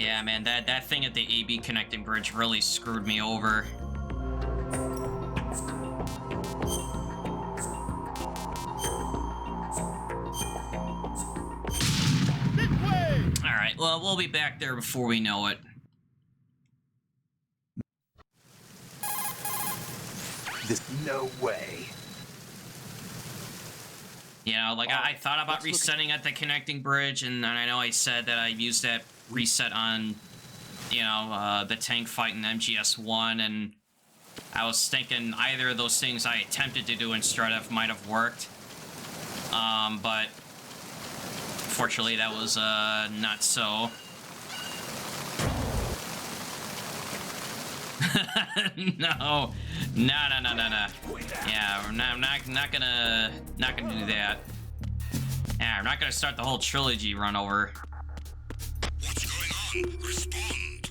Yeah, man, that thing at the AB connecting bridge really screwed me over. Alright, well, we'll be back there before we know it. There's no way. You know, like, I thought about resetting at the connecting bridge, and I know I said that I used that reset on, you know, the tank fight in MGS2, and I was thinking either of those things I attempted to do in StrutF might have worked. But fortunately that was not so. No. Yeah, I'm not gonna do that. Yeah, I'm not gonna start the whole trilogy run over. What's going on? Respond.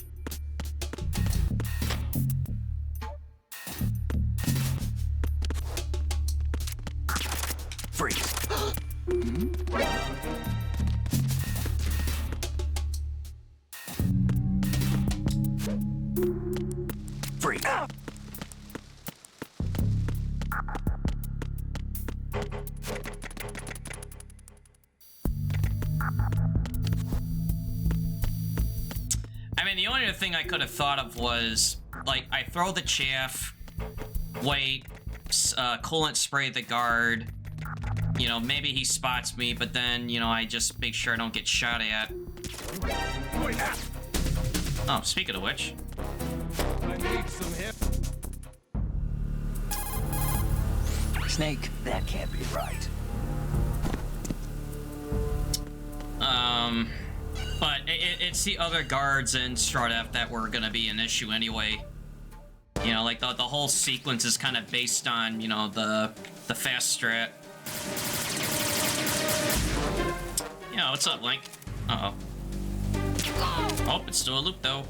Freeze. Freeze. I mean, the only other thing I could have thought of was, like, I throw the chaff, wait, coolant spray the guard, you know, maybe he spots me, but then, you know, I just make sure I don't get shot at. Oh, speaking of which. I need some hip. Snake, that can't be right. But it's the other guards in StrutF that were gonna be an issue anyway. You know, like the whole sequence is kind of based on, you know, the fast strat. Yeah, what's up, Link? Uh-oh. Oh, it's still a loop, though.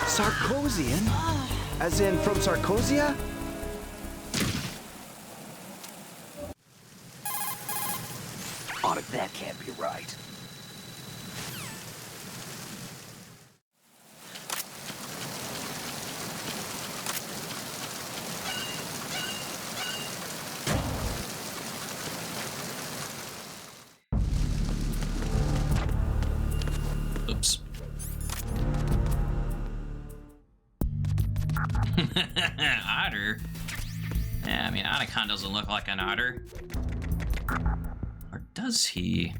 Sarkosian? As in from Sarkosia? That can't be right. Oops. Otter? Yeah, I mean, Otacon doesn't look like an otter. Or does he?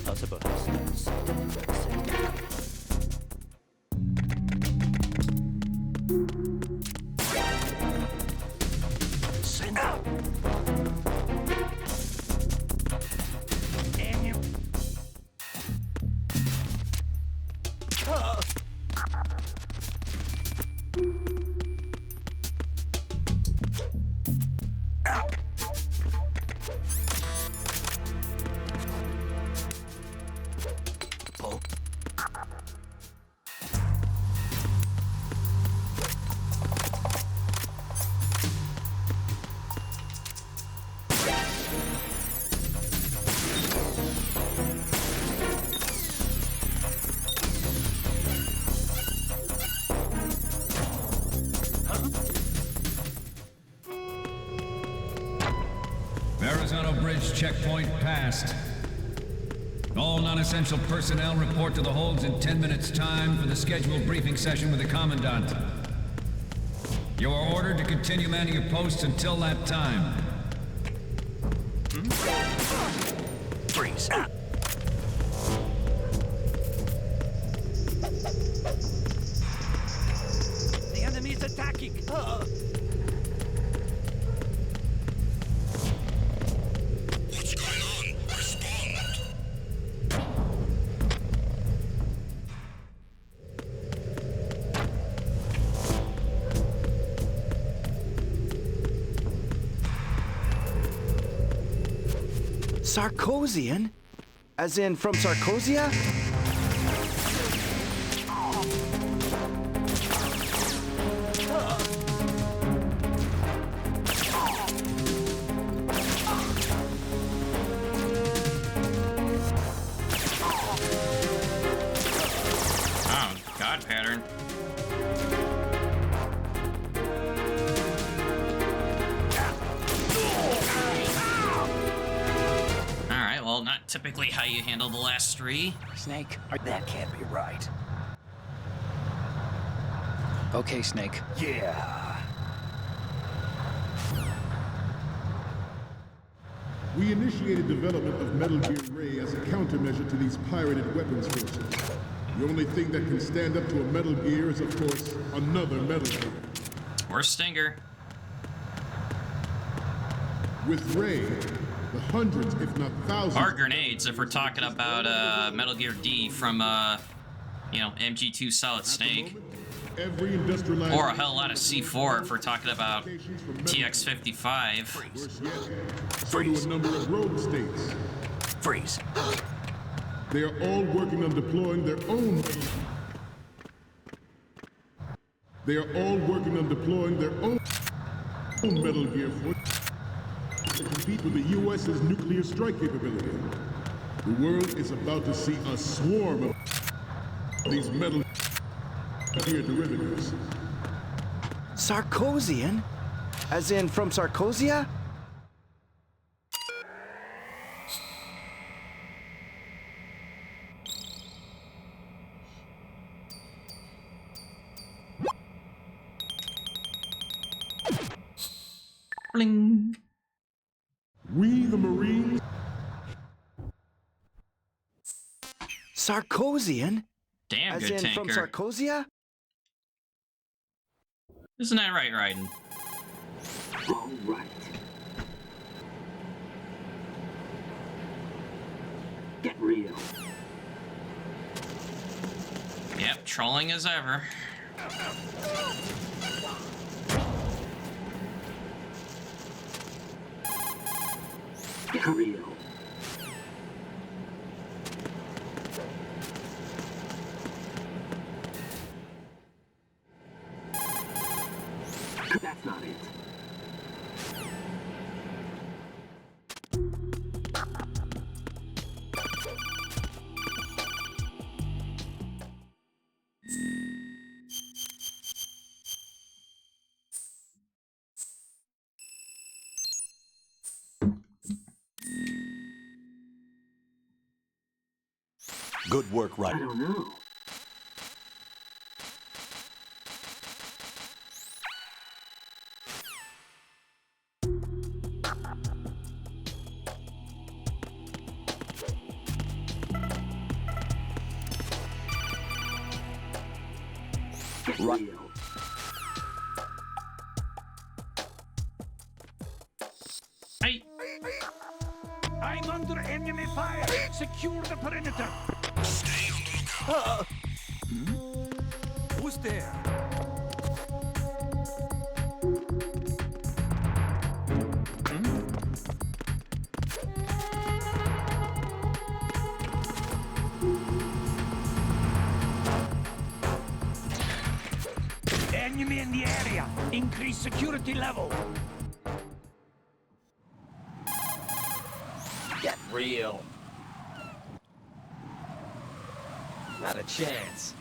That's about us. Send out. Damn you. Checkpoint passed. All non-essential personnel report to the holds in 10 minutes' time for the scheduled briefing session with the Commandant. You are ordered to continue manning your posts until that time. Freeze. The enemy is attacking. What's going on? Respond. Sarkosian? As in from Sarkosia? odd pattern. Alright, well, not typically how you handle the last three. Snake, that can't be right. Okay, Snake. Yeah. We initiated development of Metal Gear Ray as a countermeasure to these pirated weapons forces. The only thing that can stand up to a Metal Gear is, of course, another Metal Gear. Or Stinger. With Ray, the hundreds, if not thousands... Or grenades, if we're talking about Metal Gear D from, you know, MG2 Solid Snake. Every industrialized... Or a hell lot of C4 if we're talking about TX-55. So do a number of rogue states. Freeze. They are all working on deploying their own... They are all working on deploying their own Metal Gear force to compete with the U.S.'s nuclear strike capability. The world is about to see a swarm of these Metal Gear derivatives. Sarkozian? As in from Sarkozia? Bling. We, the Marines... Sarkozian? Damn As good in from tanker. Sarkozia? Isn't that right, Raiden? All right. Get real. Yep, trolling as ever. Get real. That's not it. Good work, I Ryder. don't know. Get real. Hey, I'm under enemy fire. Secure the perimeter. Stay on the lookout. Who's there? Enemy in the area. Increase security level. Get real. Not a chance.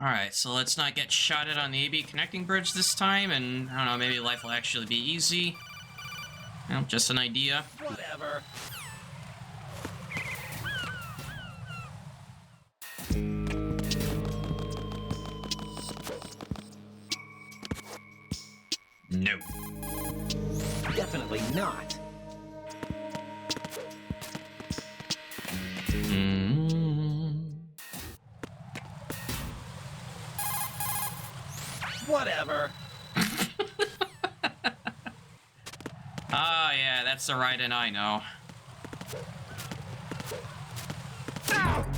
alright, so let's not get shotted on the AB connecting bridge this time, and I don't know, maybe life will actually be easy. You know, just an idea. Whatever. No. Definitely not. Whatever. Ah, yeah, that's the Raiden I know.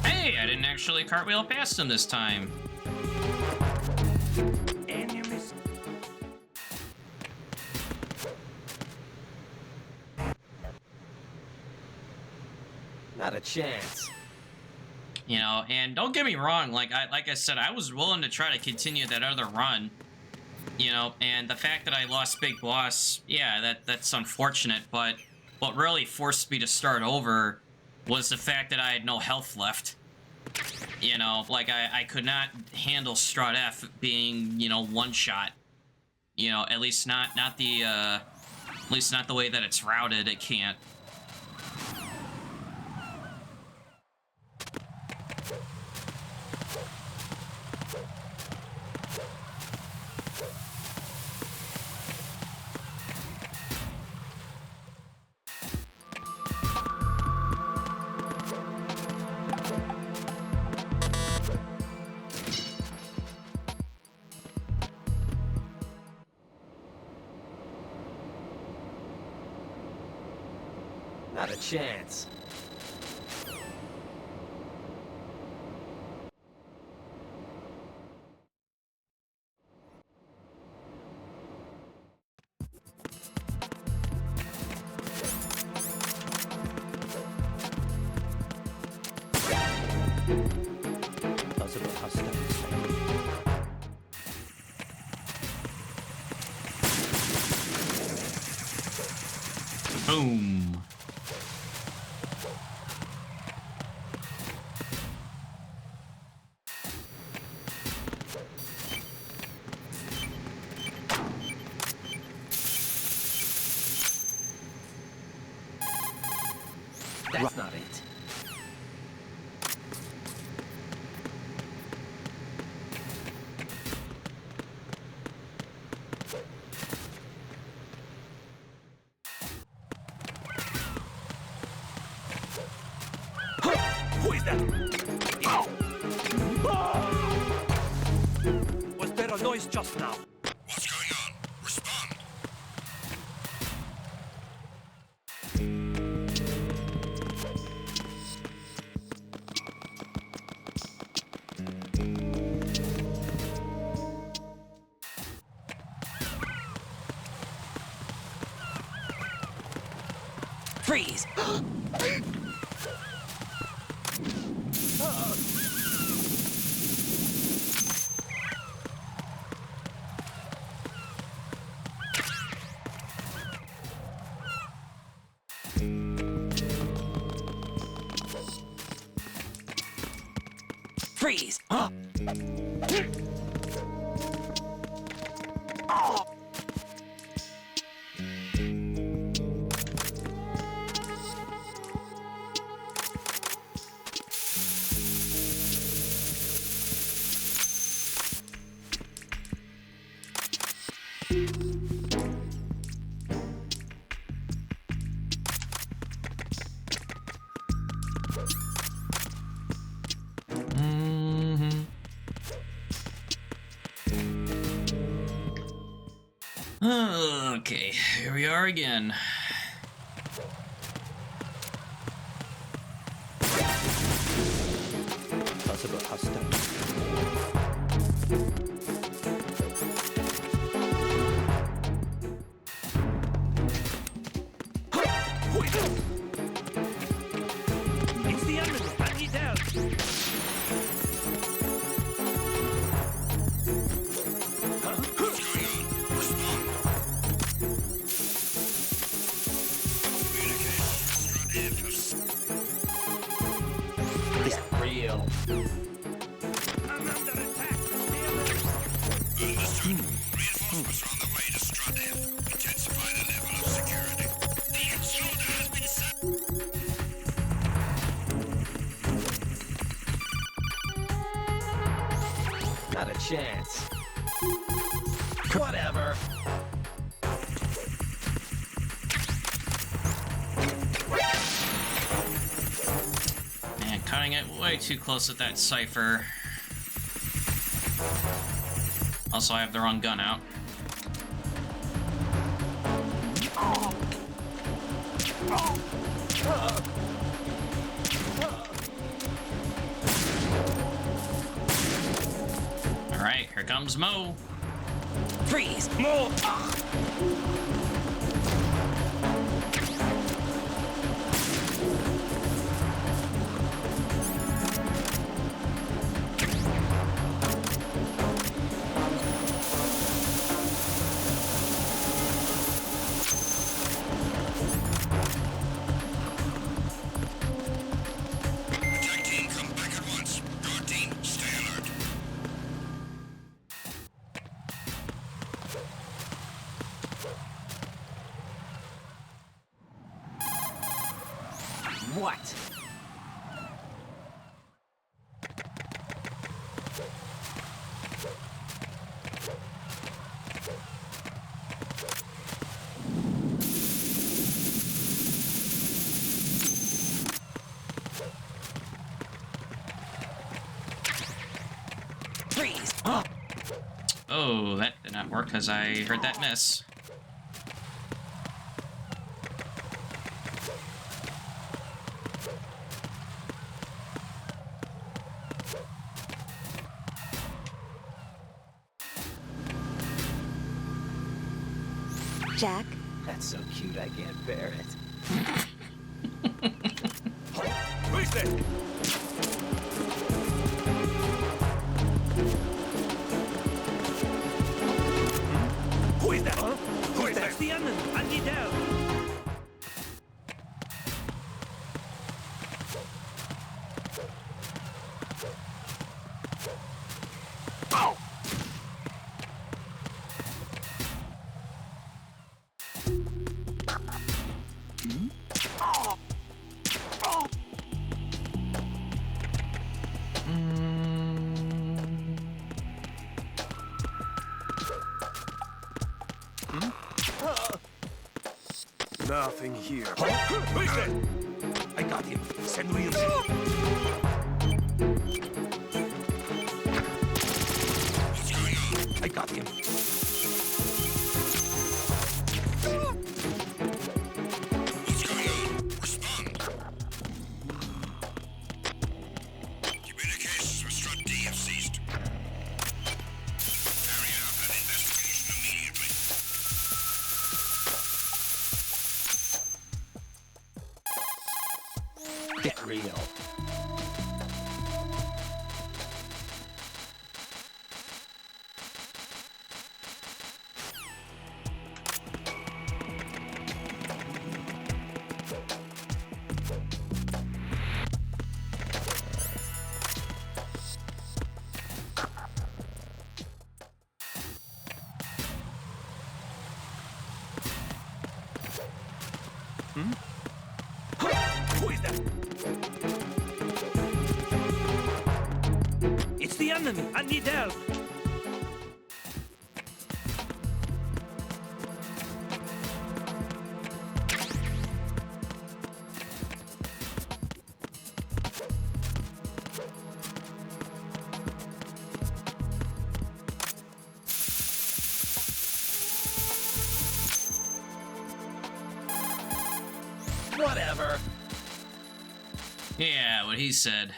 Hey, I didn't actually cartwheel past him this time. Enemies. Not a chance. You know, and don't get me wrong, like I said, I was willing to try to continue that other run. You know, and the fact that I lost Big Boss, yeah, that's unfortunate, but what really forced me to start over was the fact that I had no health left. You know, like I could not handle Strut F being, you know, one shot. You know, at least not the way that it's routed. It can't. Not a chance. Possible hostile strike. Boom. That's not it. Who is that? Was there a noise just now? What's going on? Respond. Freeze! Freeze! Huh? Okay, here we are again. Possible hostile Who is it? It's the enemy. I need help. What's going on? Respond. Communications It's real. I'm under attack. understood. Reinforcements are on the way to Strut F. Intensify the level of security. The intruder has been set. Not a chance. Whatever. Man, cutting it way too close with that cipher. Also, I have the wrong gun out. Alright, here comes Mo. Freeze! More. Attack team, come back at once. What? Freeze! Oh, that did not work because I heard that miss. Jack? That's so cute, I can't bear it. Who's there? Who is that? Huh? Who is that? That's the enemy. Andy down. Ow! Nothing here. Who is that? I got him. Send me What's going on? I got him. What's going on? Respond. Communications with Strut D have ceased. Carry out an investigation immediately. Get real. Who is that? It's the enemy. I need help. Whatever. Yeah, what he said.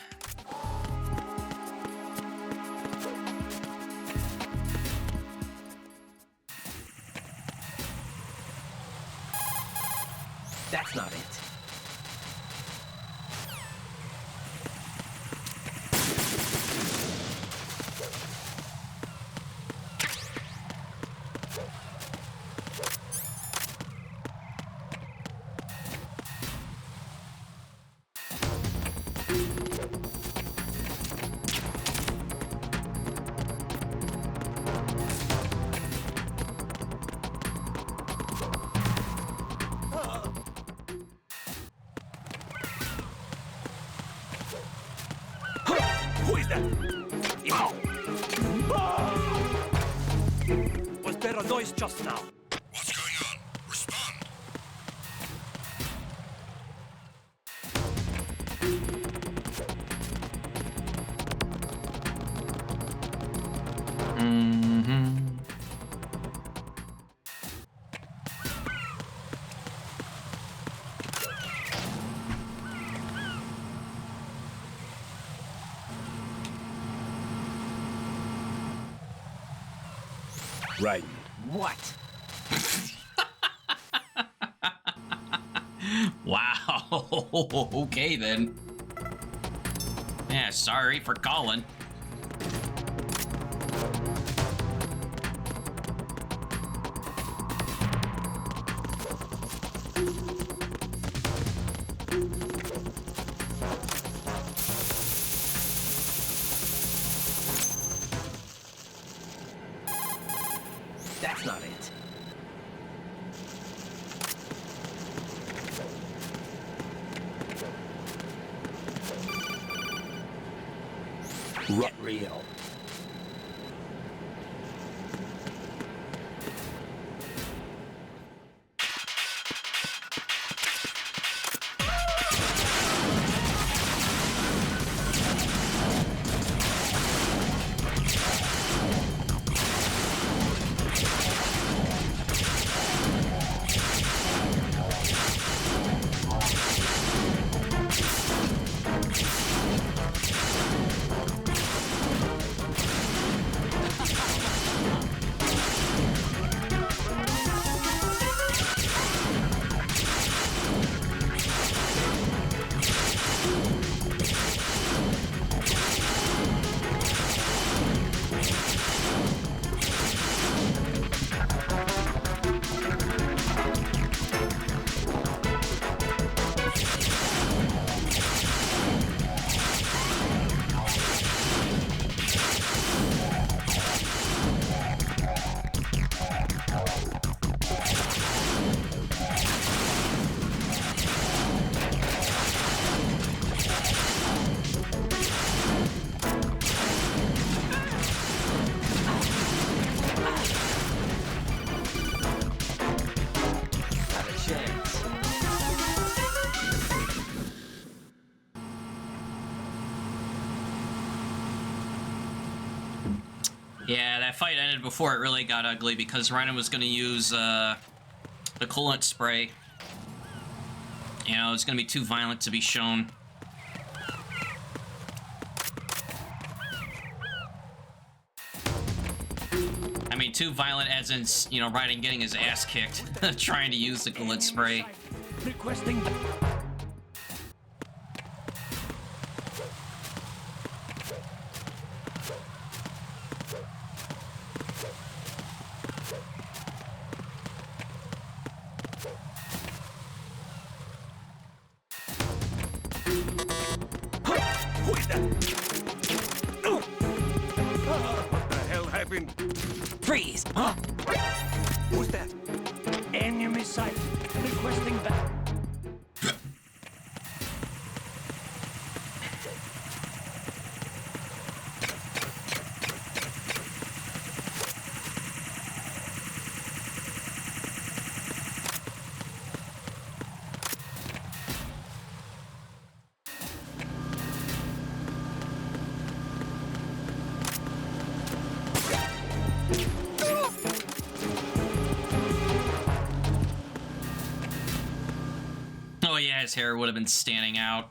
That's not it. Who is that? Ow! Was there a noise just now? What's going on? Respond. Right. What? Wow. Okay then. Yeah, sorry for calling. That's not it. Get real. Yeah, that fight ended before it really got ugly because Ryan was going to use the coolant spray. You know, it's going to be too violent to be shown. I mean, too violent as in, you know, Raiden getting his ass kicked trying to use the coolant spray. Requesting. Freeze! Huh? Who's that? Enemy sight. Requesting back. Oh yeah, his hair would have been standing out.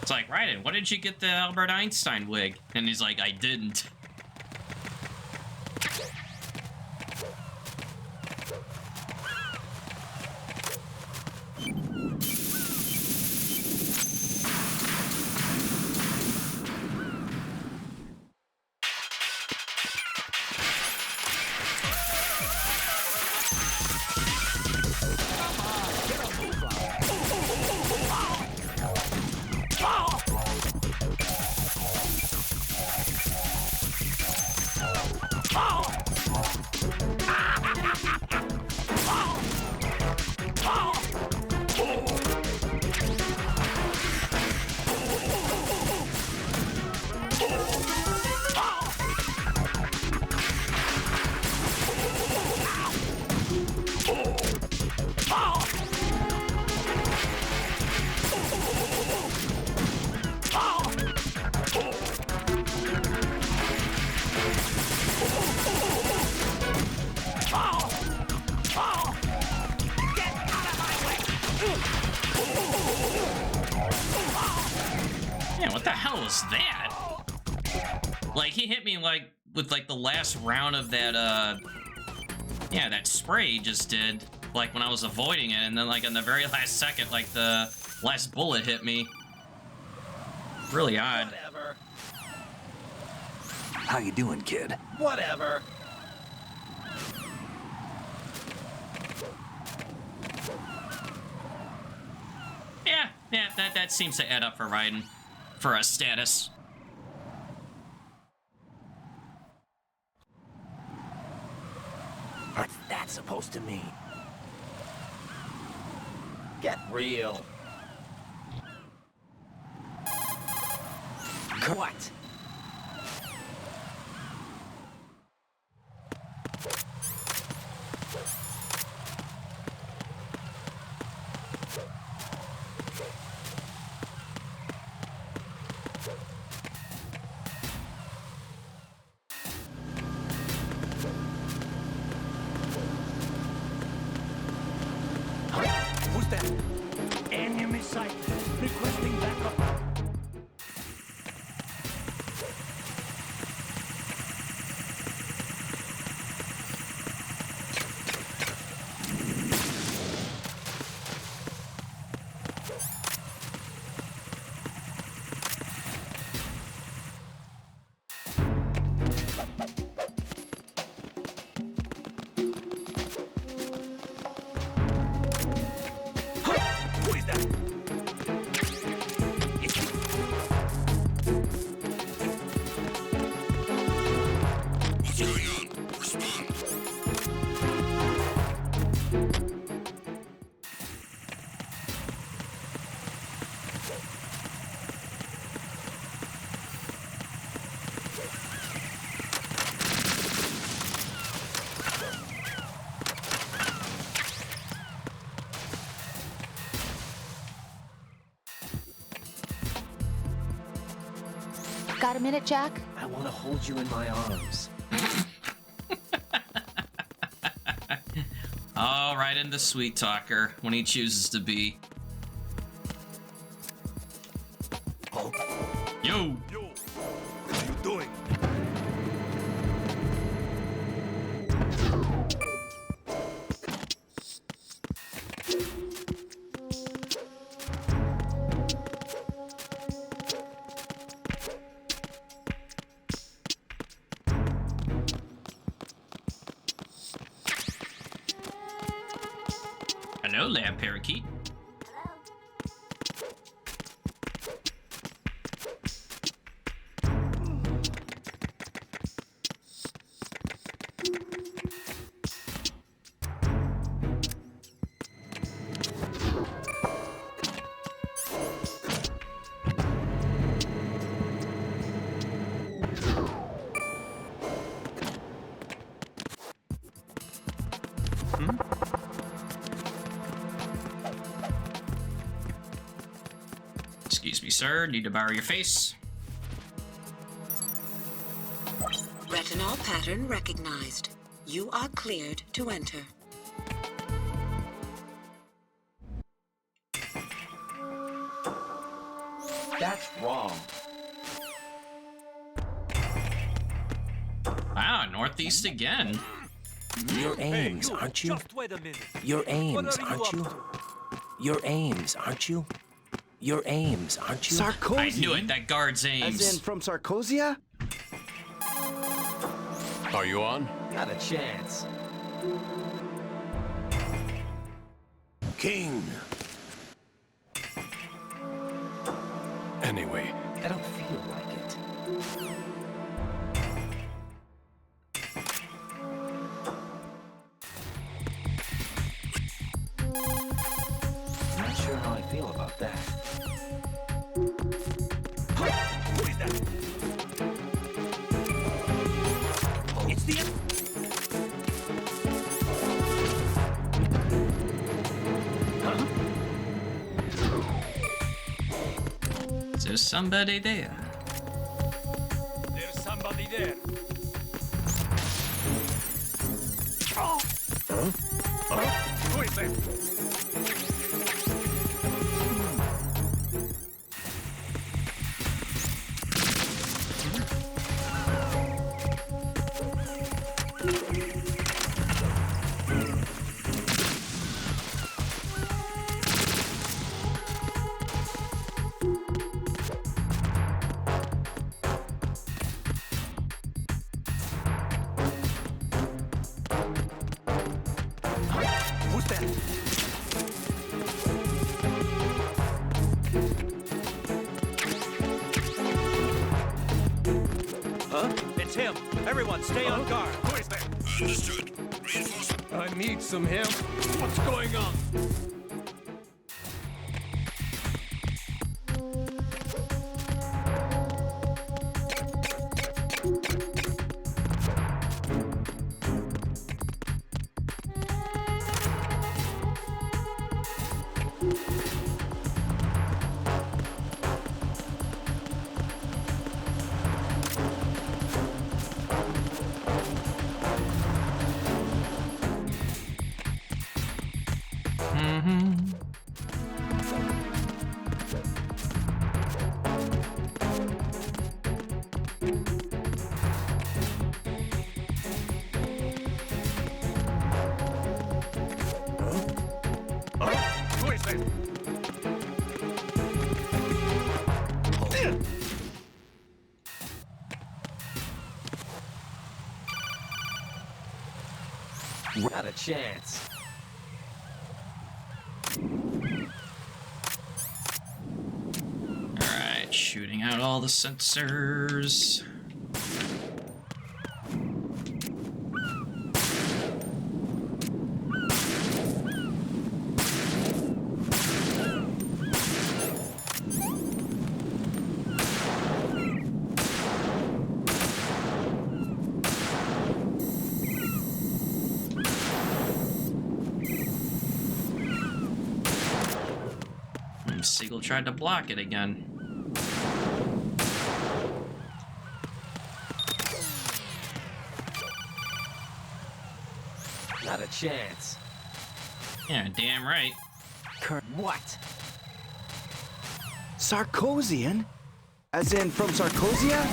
It's like, Raiden, what did you get the Albert Einstein wig? And he's like, I didn't. Yeah, what the hell was that? Like, he hit me, like, with, like, the last round of that, yeah, that spray he just did, like, when I was avoiding it, and then, like, in the very last second, like, the last bullet hit me. Really odd. Whatever. How you doing, kid? Whatever. Yeah, that seems to add up for Raiden. For a status. What's that supposed to mean? Get real. What? Who's that? Enemy sight. Requesting backup. Who is that? What's going on? Respond. Got a minute, Jack? I want to hold you in my arms. Oh, right into sweet talker when he chooses to be. Yo! Yo, what are you doing? Hello, lab parakeet. Excuse me, sir. Need to borrow your face. Retinol pattern recognized. You are cleared to enter. That's wrong. Wow, northeast again. Your aims, aren't you? Just wait a minute. Your aims, What are you aren't up you? Your aims, aren't you? Your aims, aren't you? Sarkozy? I knew it. That guard's As aims. in from Sarkozia? Are you on? Not a chance. King. Anyway, I don't feel like it. Not sure how I feel about that. Who is that? It's the... Is there somebody there? There's somebody there. Who is that? Who's that? Huh? It's him. Everyone, stay on guard. Who is that? understood. Reinforcement. I need some help. What's going on? Who is it? Not a chance. Alright, shooting out all the sensors. Seagull tried to block it again. Not a chance. Yeah, damn right. What? Sarkozian? As in from Sarkozia?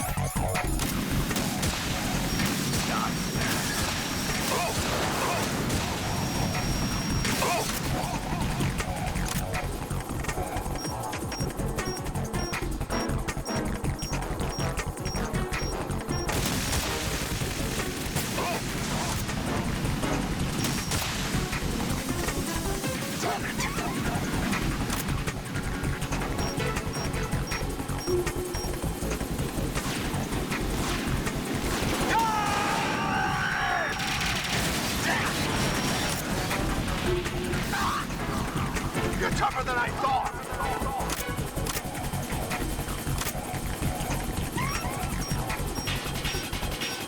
You're tougher than I thought!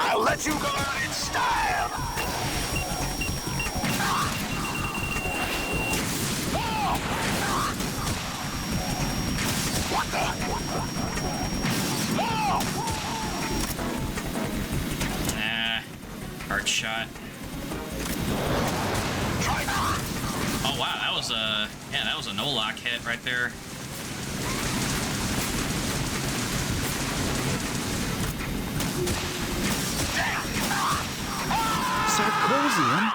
I'll let you go out in style! What the? Nah, hard shot. Oh wow, that was a that was a no-lock hit right there. Sarkozian?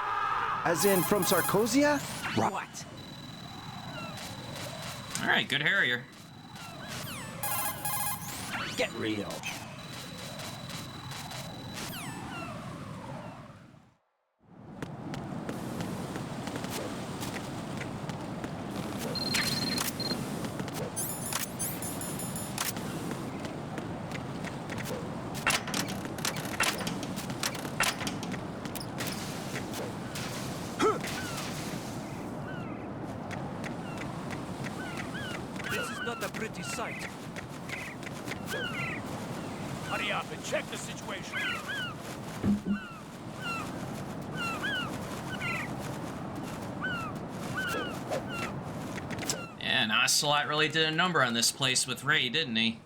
As in from Sarkozia? What? All right, good Harrier. Get real. This is not a pretty sight. Hurry up and check the situation. Yeah, and Ocelot really did a number on this place with Ray, didn't he?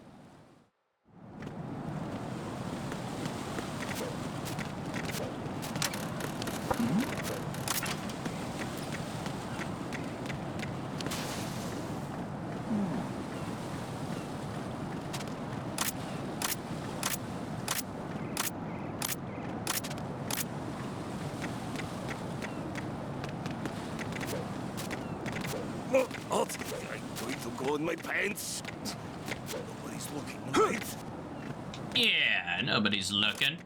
I'm going to go in my pants. Nobody's looking, right? Yeah, nobody's looking.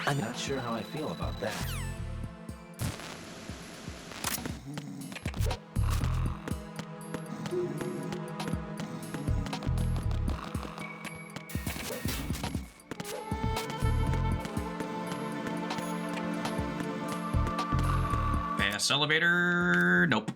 I'm not sure how I feel about that. Pass elevator. Nope.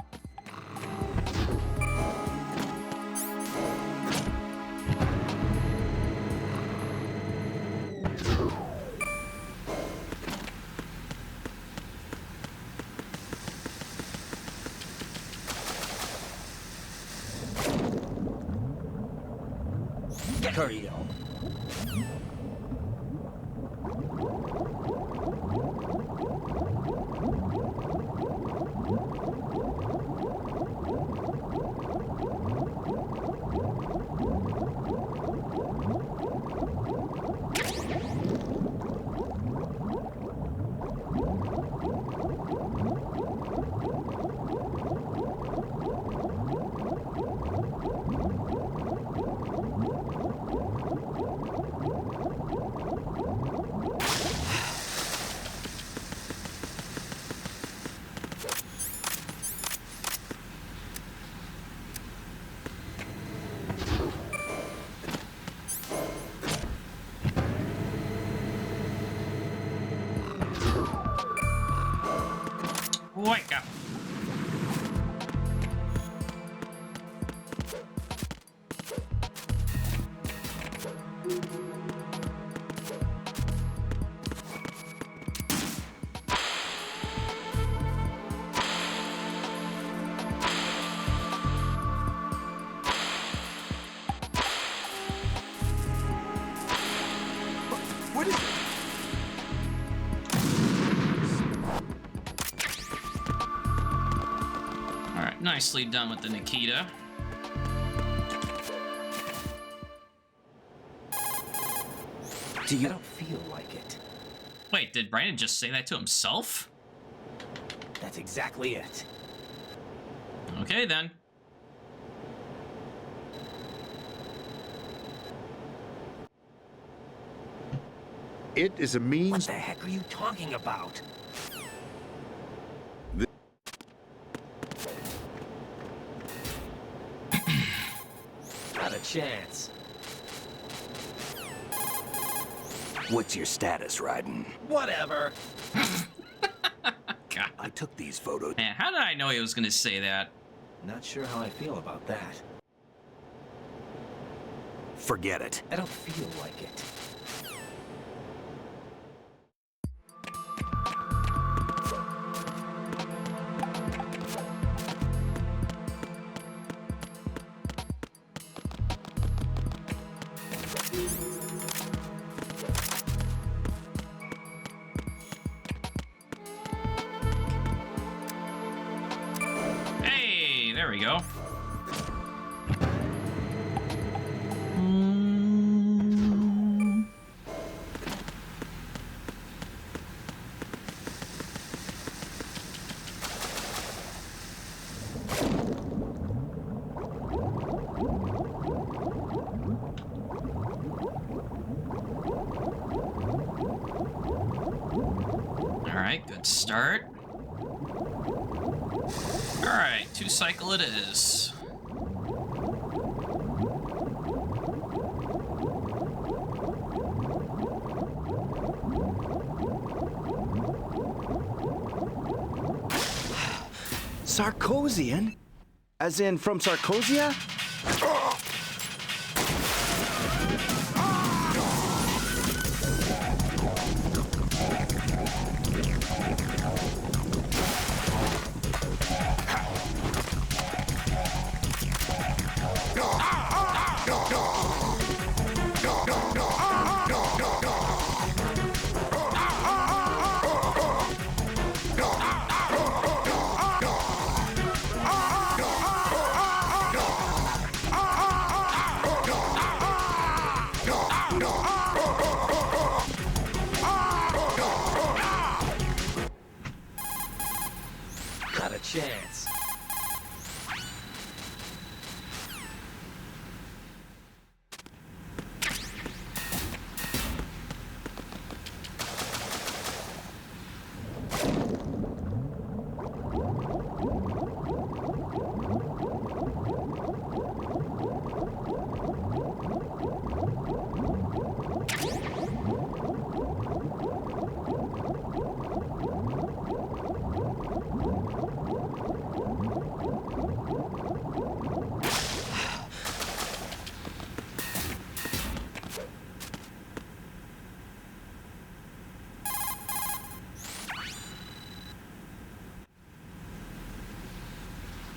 Hurry on. Wake up. What is it? Alright, nicely done with the Nikita. Do you? I don't feel like it. Wait, did Brandon just say that to himself? That's exactly it. Okay, then. It is a What means. the heck are you talking about? Not a chance. What's your status, Raiden? Whatever. God. I took these photos. Man, how did I know he was gonna say that? Not sure how I feel about that. Forget it. I don't feel like it. Hey, there we go. Alright, good start. Alright, 2-cycle it is. Sarkosian? As in from Sarkosia? Not a chance.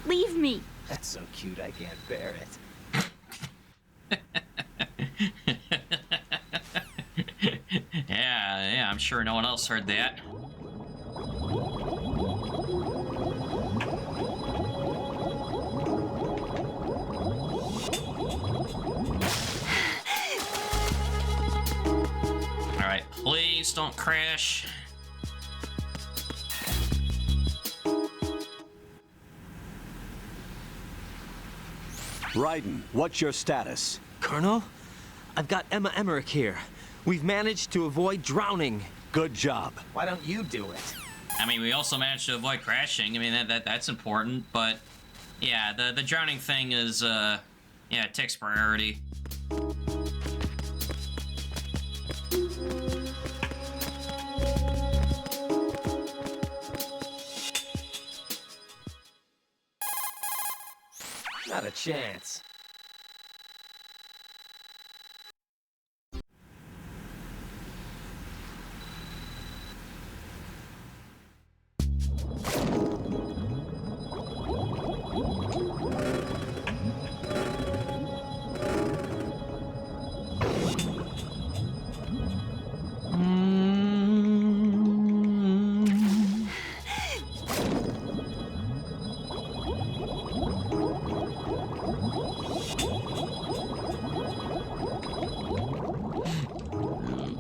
Leave me. That's so cute, I can't bear it. I'm sure no one else heard that. Alright, please don't crash. Raiden, what's your status? Colonel, I've got Emma Emmerich here. We've managed to avoid drowning. Good job. Why don't you do it? I mean, we also managed to avoid crashing. I mean, that's important, but yeah, the drowning thing is, yeah, it takes priority. Not a chance.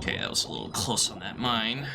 Okay, that was a little close on that mine.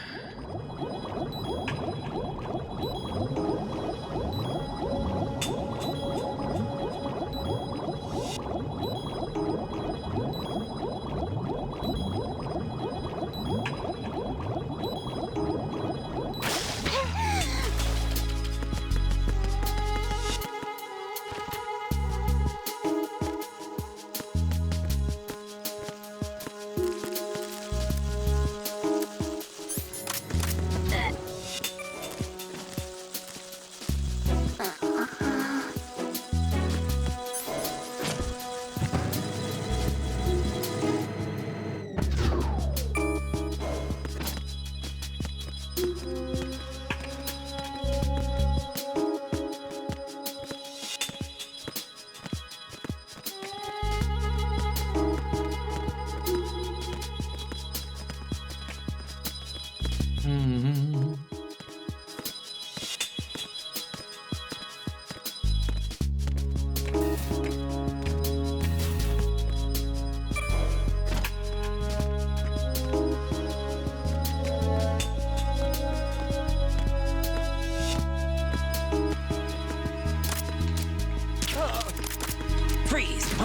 Freeze!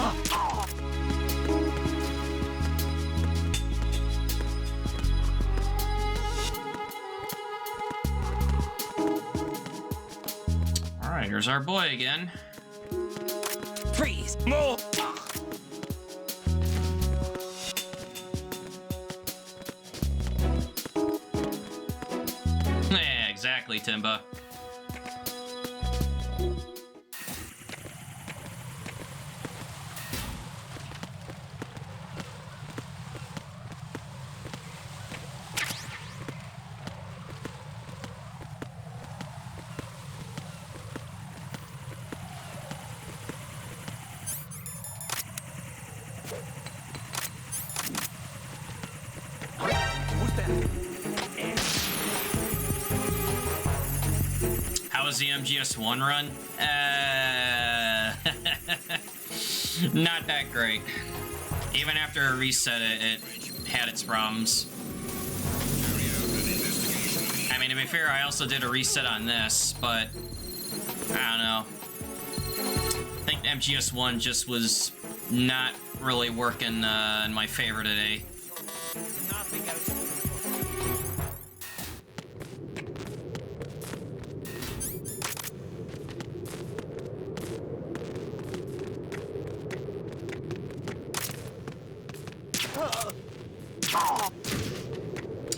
Alright, here's our boy again. Freeze! More! Yeah, exactly, Timba. How was the MGS1 run? Not that great. Even after a reset, it had its problems. I mean, to be fair, I also did a reset on this, but I don't know. I think MGS1 just was not really working in my favor today.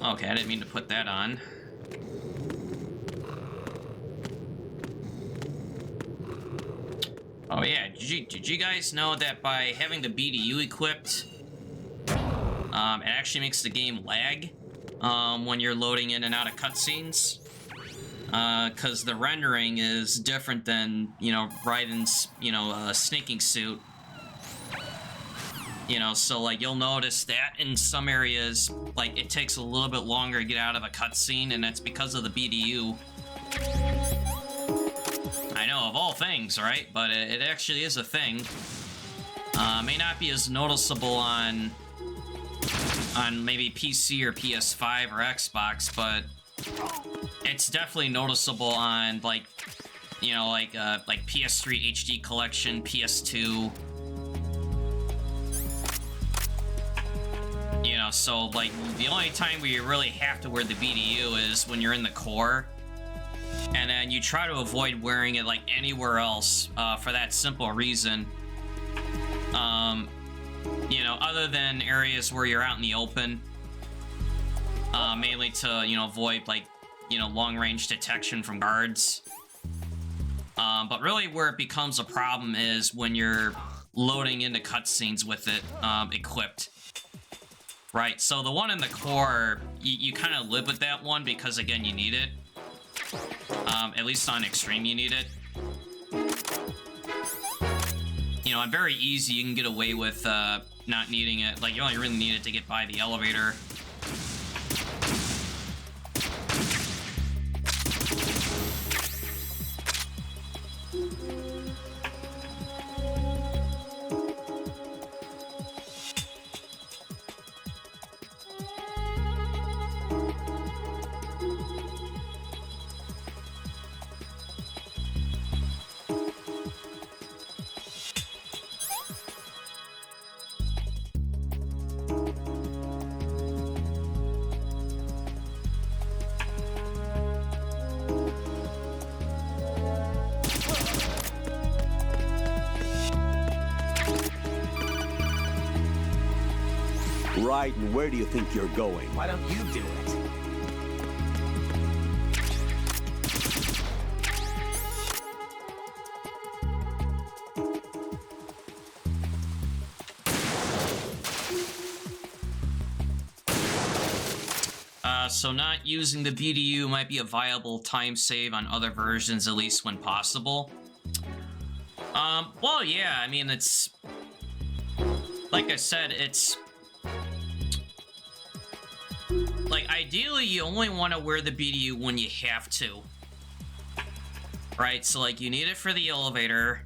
Okay, I didn't mean to put that on. Oh yeah, did you guys know that by having the BDU equipped, it actually makes the game lag when you're loading in and out of cutscenes? Because the rendering is different than, you know, Raiden's, you know, sneaking suit. You know, so like you'll notice that in some areas, like it takes a little bit longer to get out of a cutscene, and that's because of the BDU. I know, of all things, right? But it actually is a thing. May not be as noticeable on maybe PC or PS5 or Xbox, but it's definitely noticeable on like, you know, like PS3 HD collection, PS2. You know, so like the only time where you really have to wear the BDU is when you're in the core, and then you try to avoid wearing it like anywhere else for that simple reason. You know, other than areas where you're out in the open, mainly to, you know, avoid like, you know, long-range detection from guards. But really where it becomes a problem is when you're loading into cutscenes with it equipped. Right, so the one in the core, you kind of live with that one because, again, you need it. At least on Extreme, you need it. You know, on very easy, you can get away with not needing it. Like, you only really need it to get by the elevator. Right, and where do you think you're going? Why don't you do it? So not using the BDU might be a viable time save on other versions, at least when possible. Well, yeah, I mean, it's... Like I said, it's... Like, ideally, you only want to wear the BDU when you have to. Right? So, like, you need it for the elevator.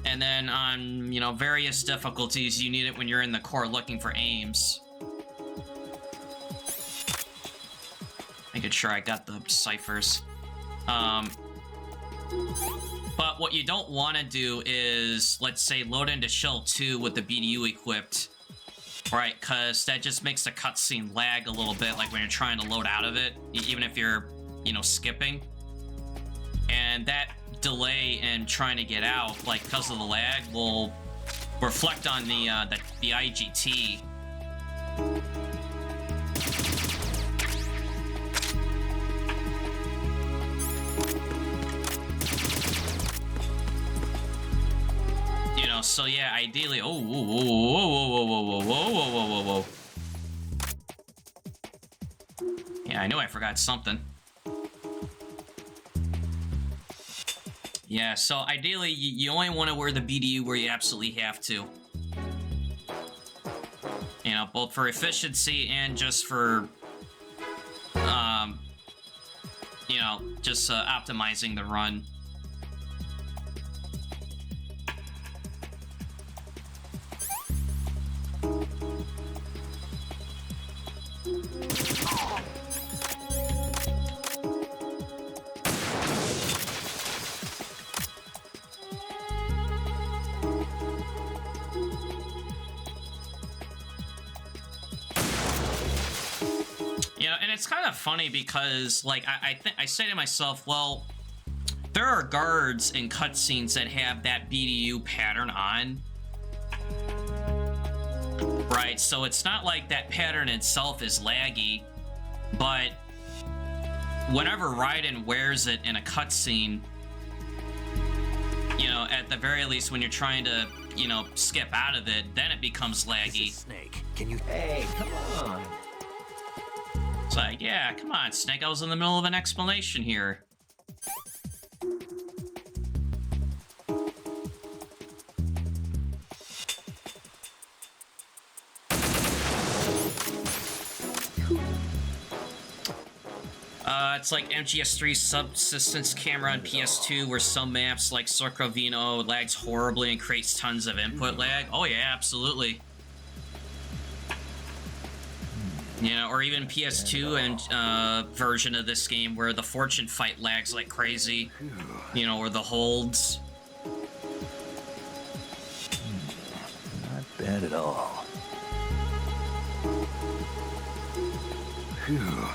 And then on, you know, various difficulties, you need it when you're in the core looking for aims. Making sure I got the ciphers. But what you don't want to do is, let's say, load into Shell 2 with the BDU equipped. Right, because that just makes the cutscene lag a little bit, like when you're trying to load out of it, even if you're, you know, skipping. And that delay in trying to get out, like, because of the lag, will reflect on the IGT. So yeah, ideally, oh, whoa, whoa, whoa, whoa, whoa, whoa, whoa, whoa, whoa, whoa. Yeah, I knew I forgot something. Yeah, so ideally, you only want to wear the BDU where you absolutely have to. You know, both for efficiency and just for, you know, just optimizing the run. It's kind of funny because, like, I say to myself, well, there are guards in cutscenes that have that BDU pattern on. Right, so it's not like that pattern itself is laggy, but whenever Raiden wears it in a cutscene, you know, at the very least when you're trying to, you know, skip out of it, then it becomes laggy. This is Snake. Can you... Hey, come on. It's like, yeah, come on, Snake, I was in the middle of an explanation here. it's like MGS3 subsistence camera on PS2, where some maps like Sorcovino lags horribly and creates tons of input lag. Oh yeah, absolutely. You know, or even PS2 and version of this game where the fortune fight lags like crazy. You know, or the holds. Not bad at all. Phew.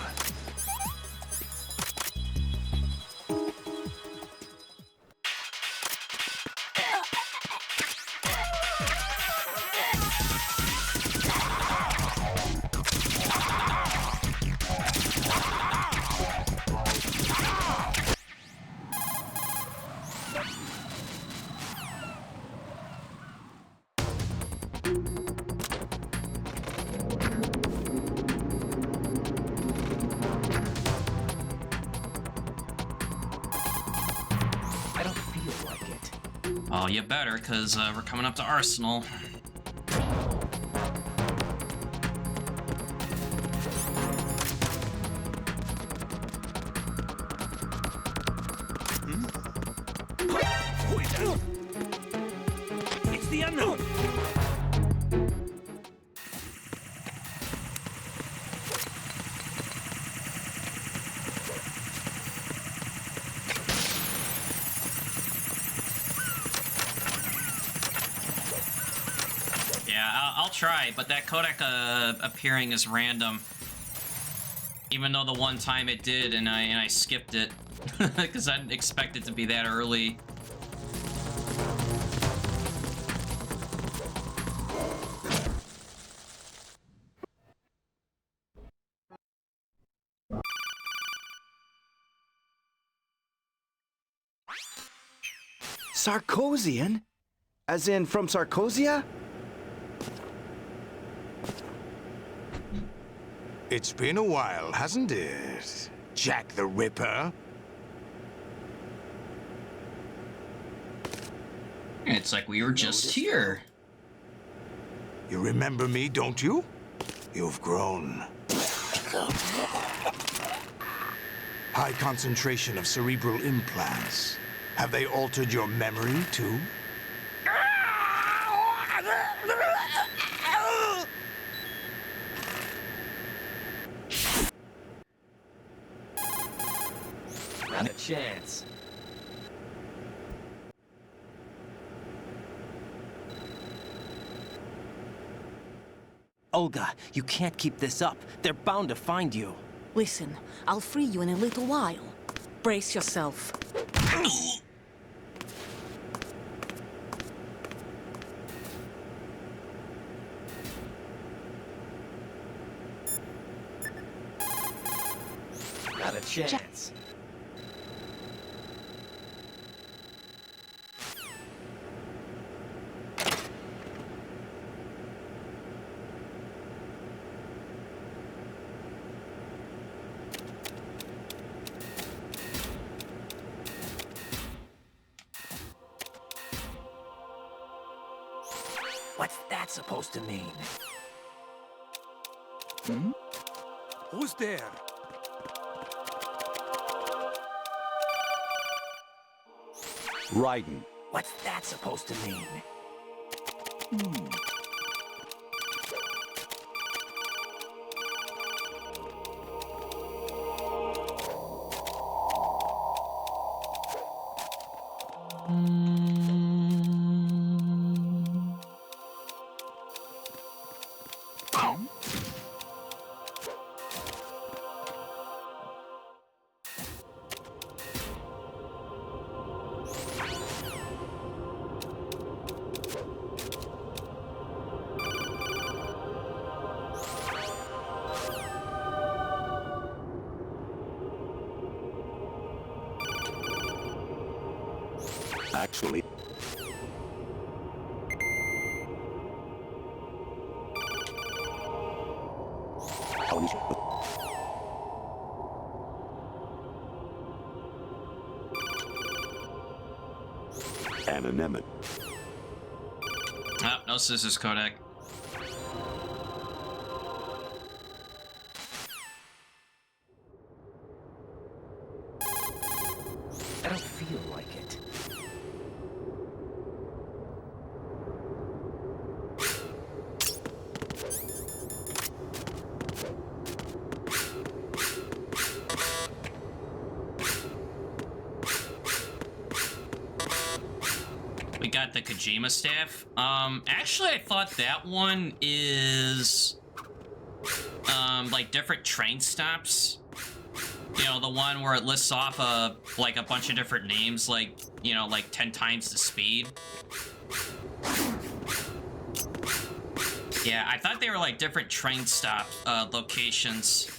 Oh, you better, because we're coming up to Arsenal. It's the unknown. Yeah, I'll try, but that codec appearing is random. Even though the one time it did, and I skipped it because I didn't expect it to be that early. Sarkozian? As in from Sarkozia? It's been a while, hasn't it, Jack the Ripper? It's like we were just here. You remember me, don't you? You've grown. High concentration of cerebral implants. Have they altered your memory, too? Not a chance. Olga, you can't keep this up. They're bound to find you. Listen, I'll free you in a little while. Brace yourself. Not a chance. What's that supposed to mean? Hmm? Who's there? Raiden. What's that supposed to mean? Actually. Anonymity. Oh, no scissors codec. I don't feel like it. We got the Kojima staff. Actually, I thought that one is, like different train stops. You know, the one where it lists off like a bunch of different names, like, you know, like 10 times the speed. Yeah, I thought they were like different train stop locations.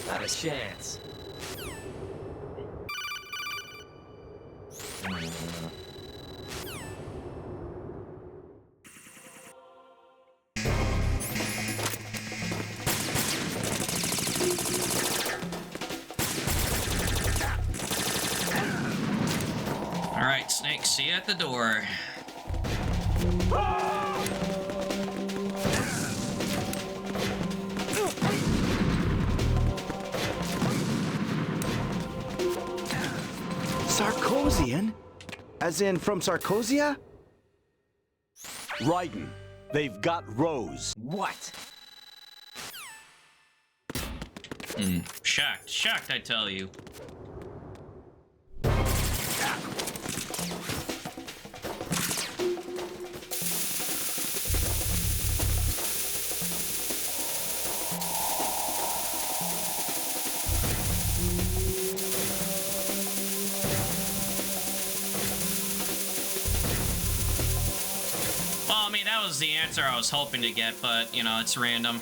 Not a chance. All right, Snake, see you at the door. Sarkozian? As in from Sarkozia? Raiden, they've got Rose. What? Shocked, I tell you. Well, I mean, that was the answer I was hoping to get, but, you know, it's random.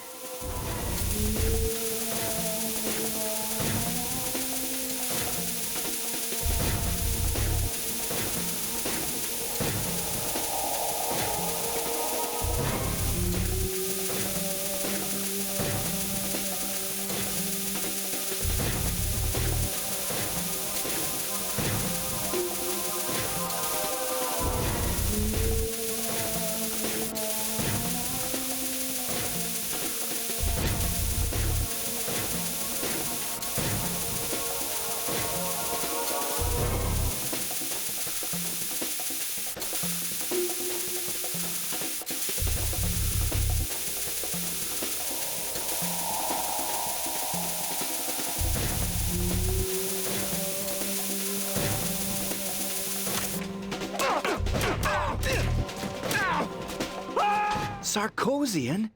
Sarkozian?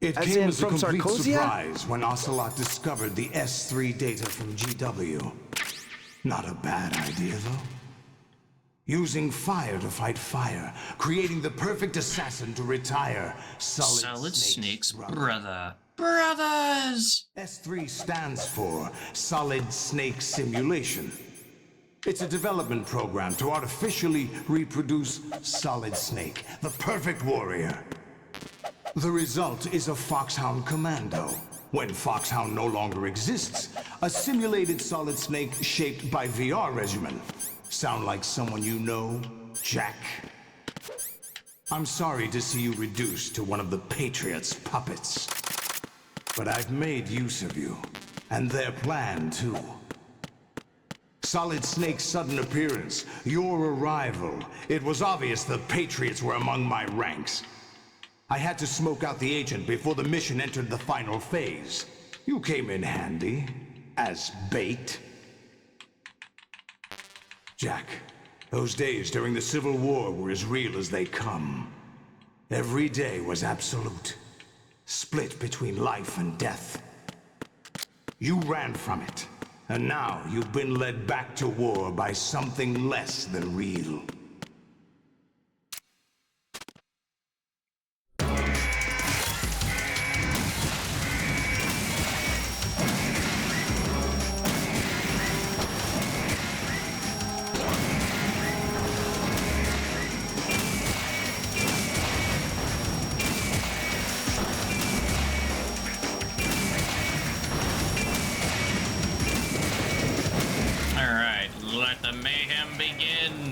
It As came in as a from complete Sarkozia? surprise when Ocelot discovered the S3 data from GW. Not a bad idea, though. Using fire to fight fire, creating the perfect assassin to retire Solid Snake's brother. Brothers! S3 stands for Solid Snake Simulation. It's a development program to artificially reproduce Solid Snake, the perfect warrior. The result is a Foxhound Commando. When Foxhound no longer exists, a simulated Solid Snake shaped by VR regimen. Sound like someone you know, Jack? I'm sorry to see you reduced to one of the Patriots' puppets. But I've made use of you, and their plan too. Solid Snake's sudden appearance, your arrival, it was obvious the Patriots were among my ranks. I had to smoke out the agent before the mission entered the final phase. You came in handy, as bait. Jack, those days during the Civil War were as real as they come. Every day was absolute, split between life and death. You ran from it, and now you've been led back to war by something less than real. Alright, let the mayhem begin.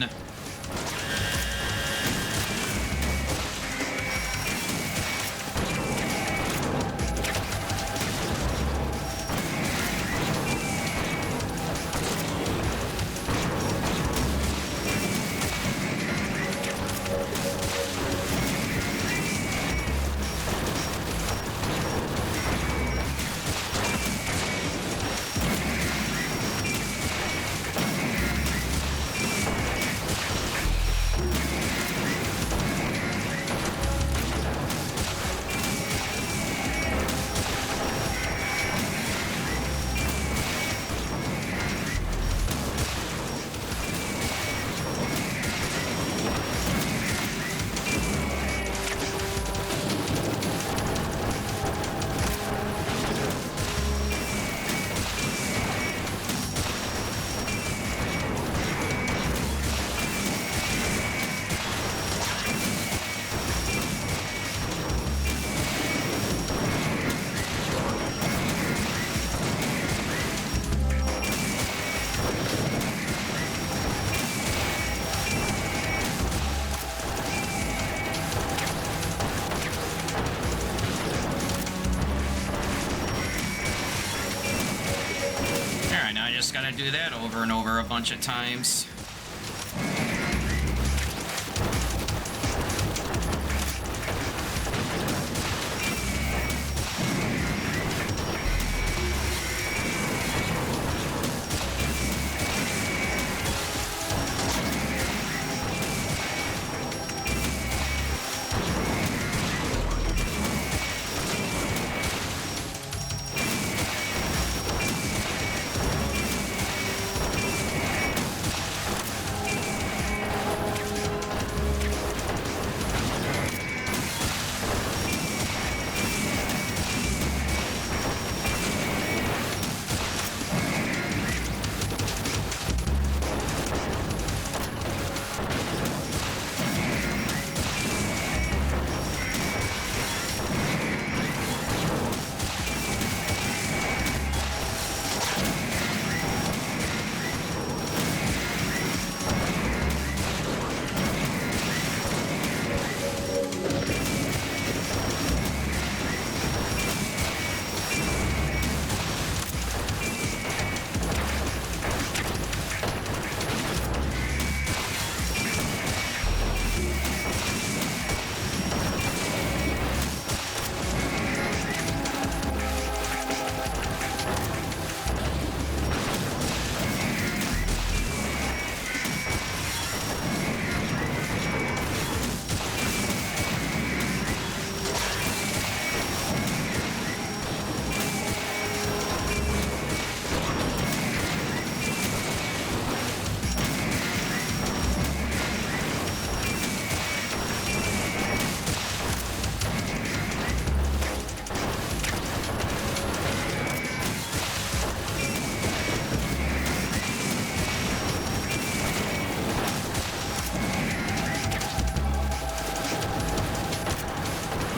just gotta do that over and over a bunch of times.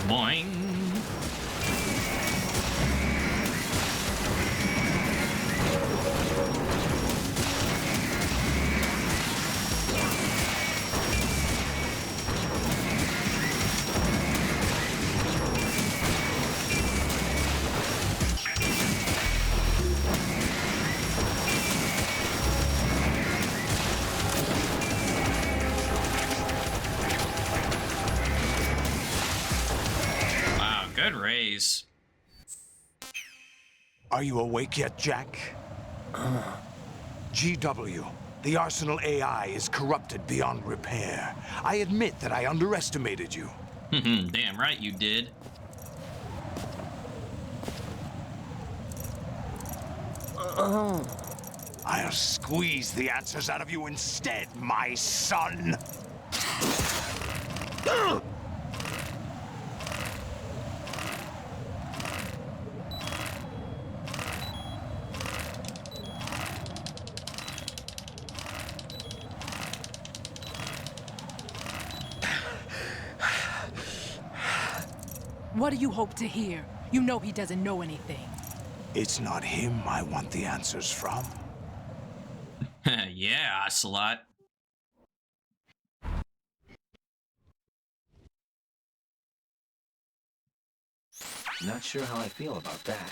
Boing. Good raise. Are you awake yet, Jack? GW, the Arsenal AI is corrupted beyond repair. I admit that I underestimated you. Damn right you did. I'll squeeze the answers out of you instead, my son. What do you hope to hear? You know he doesn't know anything. It's not him I want the answers from. Yeah, Ocelot. Not sure how I feel about that.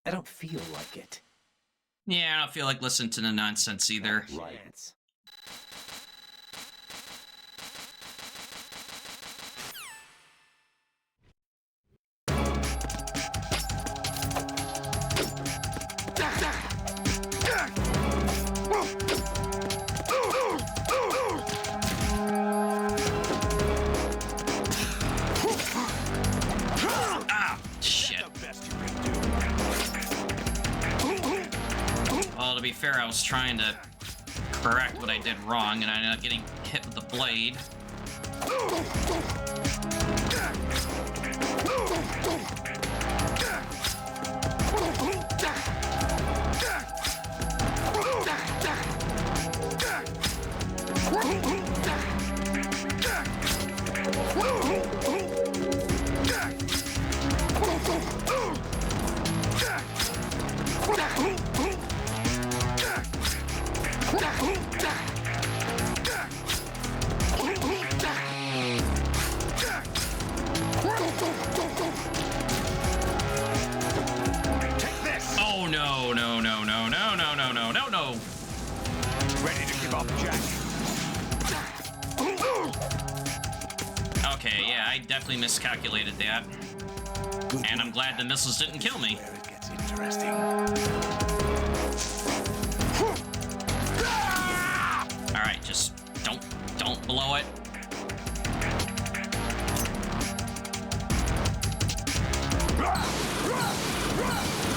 I don't feel like it. Yeah, I don't feel like listening to the nonsense either. Right. Well, to be fair, I was trying to correct what I did wrong, and I ended up getting hit with the blade. Okay, yeah, I definitely miscalculated that. And I'm glad the missiles didn't kill me. It gets interesting. Alright, just don't blow it.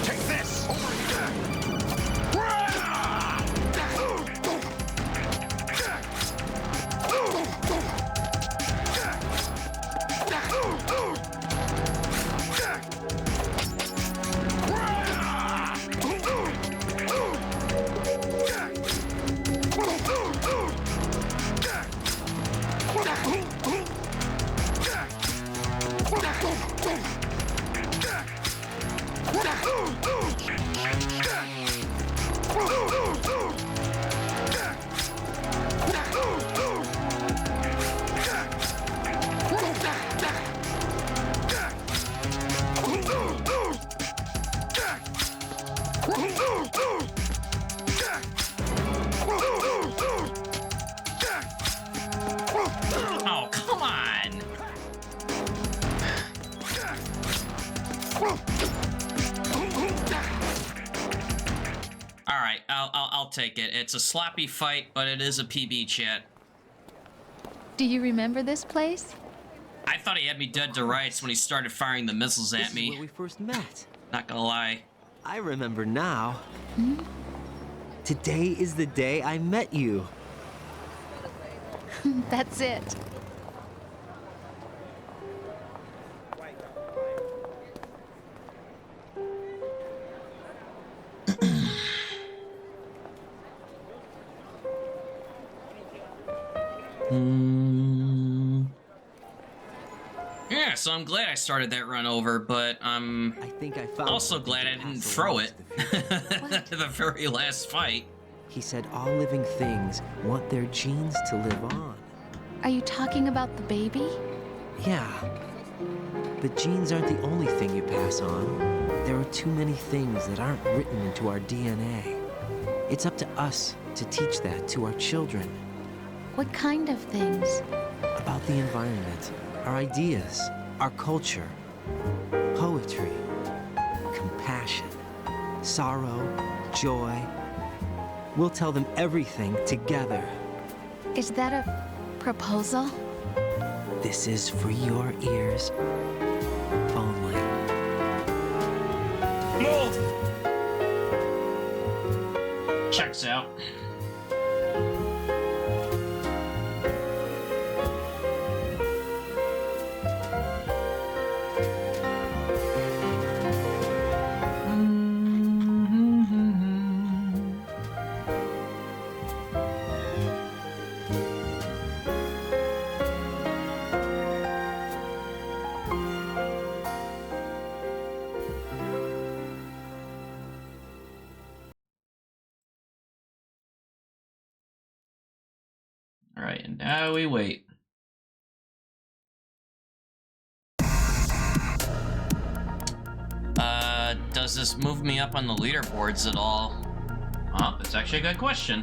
Take this! Over Oh, come on! Alright, I'll take it. It's a sloppy fight, but it is a PB, chat. Do you remember this place? I thought he had me dead to rights when he started firing the missiles at me. This is where we first met. Not gonna lie. I remember now. Today is the day I met you. That's it. Yeah, so I'm glad I started that run over, but I'm also glad I didn't throw it at the very last fight. He said all living things want their genes to live on. Are you talking about the baby? Yeah. But genes aren't the only thing you pass on. There are too many things that aren't written into our DNA. It's up to us to teach that to our children. What kind of things? About the environment, our ideas, our culture, poetry, compassion, sorrow, joy. We'll tell them everything together. Is that a proposal? This is for your ears only. Move! Checks out. Alright, and now we wait. Does this move me up on the leaderboards at all? Oh, that's actually a good question.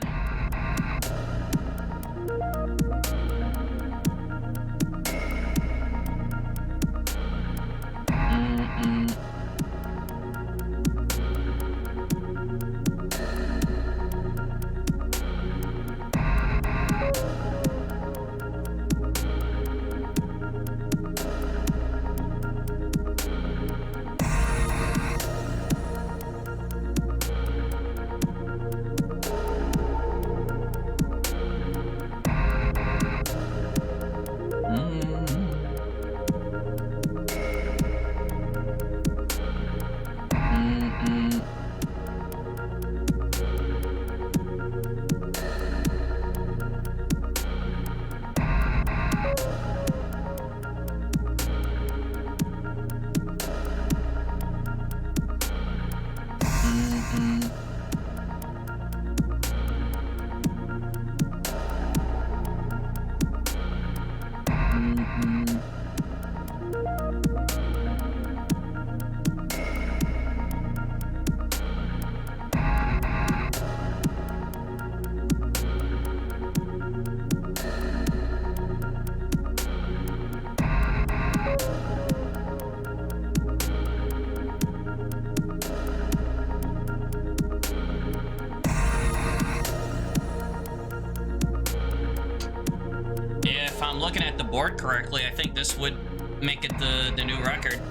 I'm looking at the board correctly, I think this would make it the new record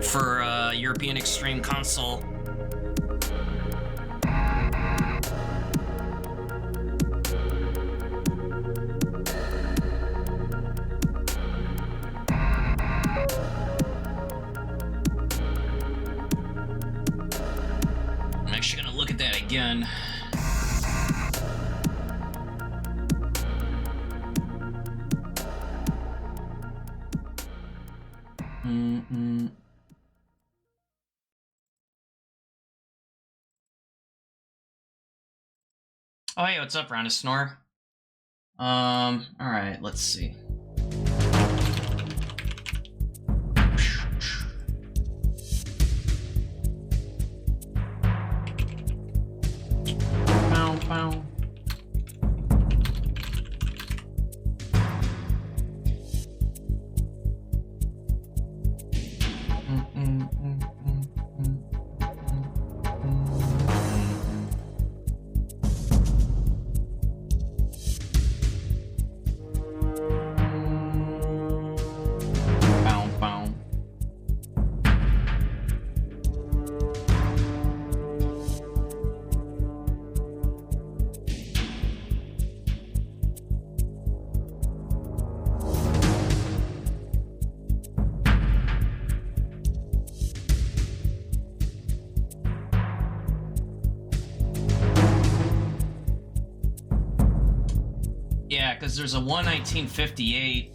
for European Extreme console. I'm actually gonna look at that again. Oh, hey, what's up, Round of Snore? Alright, let's see. Bow, bow. Yeah, because there's a 1958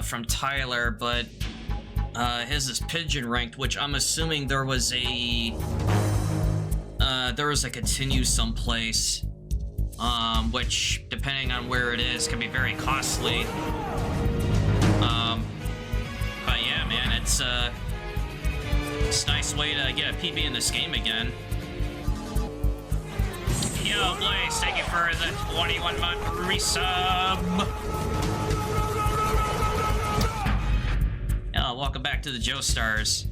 from Tyler, but his is pigeon ranked, which I'm assuming there was a continue someplace, which depending on where it is can be very costly. But yeah, man, it's a nice way to get a PB in this game again. Yo, Blaze, thank you for the 21-month resub. Oh, welcome back to the Joe Stars.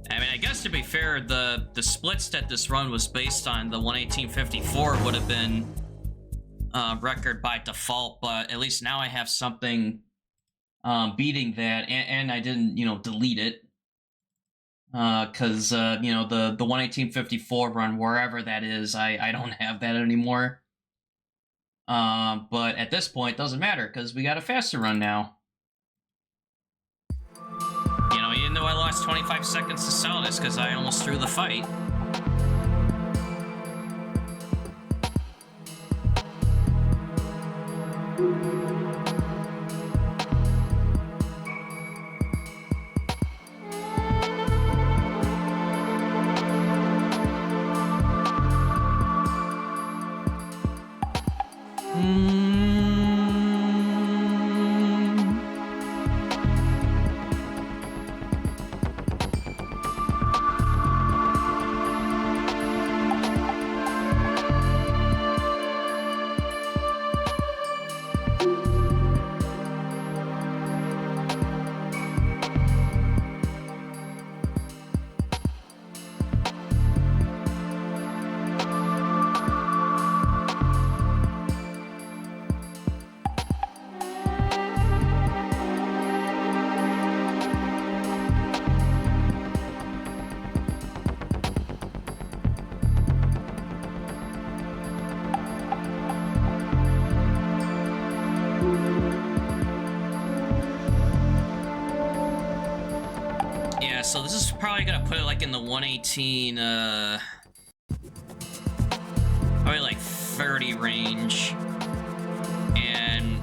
I mean, I guess to be fair, the splits that this run was based on, the 11854 would have been record by default, but at least now I have something beating that, and I didn't, delete it, because the 11854 run, wherever that is, I don't have that anymore. But at this point, it doesn't matter, because we got a faster run now. Even though I lost 25 seconds to sell this, because I almost threw the fight. So this is probably gonna put it like in the 118, probably like 30 range, and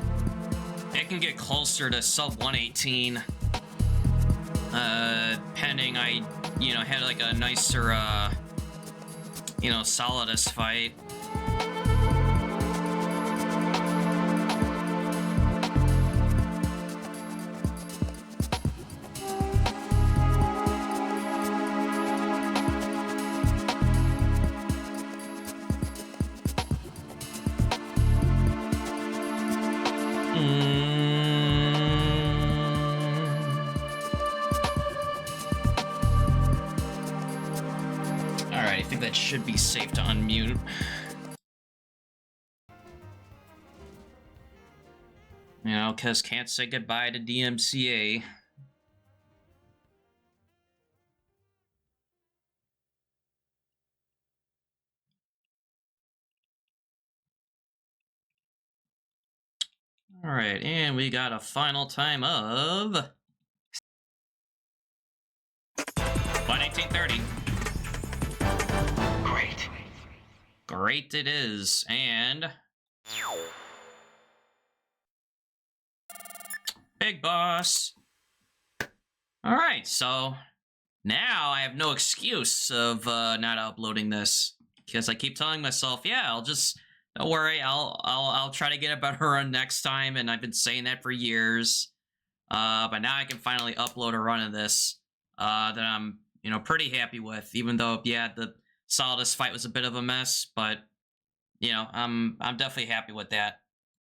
it can get closer to sub 118, pending I, had like a nicer, solidus fight. it should be safe to unmute. You know, because can't say goodbye to DMCA. All right, and we got a final time of 1:18:30. Great. Great it is, and Big Boss. All right, so now I have no excuse of not uploading this because I keep telling myself, yeah, I'll just don't worry, I'll try to get a better run next time, and I've been saying that for years. But now I can finally upload a run of this that I'm, you know, pretty happy with. Even though, yeah, the Solidus fight was a bit of a mess, but you know, I'm definitely happy with that.